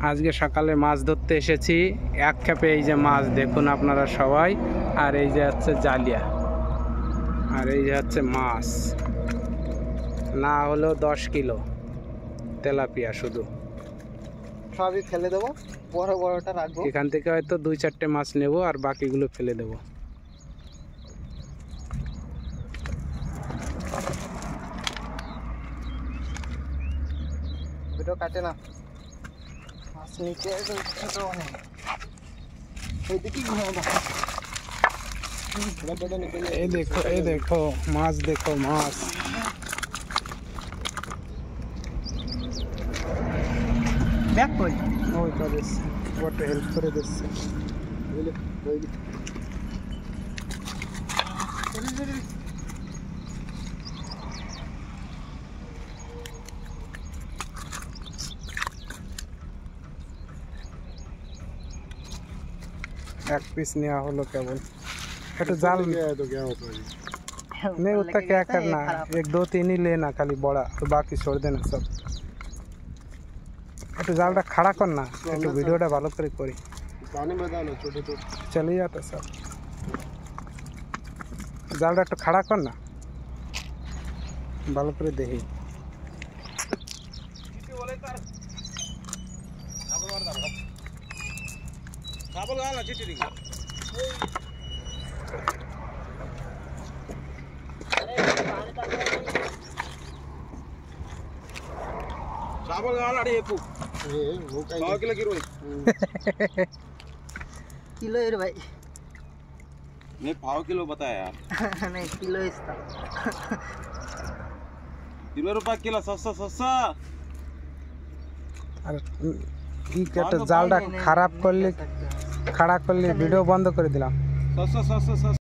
আজকে সকালে মাছ ধরতে এসেছি। এক খেপে এই যে মাছ দেখুন আপনারা সবাই। আর এই যে হচ্ছে জালিয়া, আর এই যে হচ্ছে মাছ, না হলেও 10 কিলো তেলাপিয়া। শুধু সবই ফেলে দেবো, বড় বড়টা রাখবো। এখান থেকে হয়তো 2-4টে মাছ নেব আর বাকিগুলো ফেলে দেবো। ভিডিও কাটে না, মাছ নিচে ছোট অনেক। এইদিকে এই দেখো, এই দেখো মাছ, দেখো মাছ। দেখ কই ওই কাজে ওটা হেল্প করে দিচ্ছে। एक पीस नया हलो केवल। तो जाल नहीं उतना क्या करना, 1-2-3 ही लेना खाली बड़ा, तो बाकी छोड़ देना सब। तो जालटा खड़ा करना, एक वीडियोटा भालो करे करी पानी में डालो छोटे छोटे चले जाता सब। जालटा एक खड़ा करना भालो करे देखी। किलो है भाई, नहीं पाव किलो बताया यार। नहीं किलो इसका ₹20 किलो, सस्ता सस्ता। জালটা খারাপ করলে, খাড়া করলে ভিডিও বন্ধ করে দিলাম। सस्ता सस्ता सस्ता।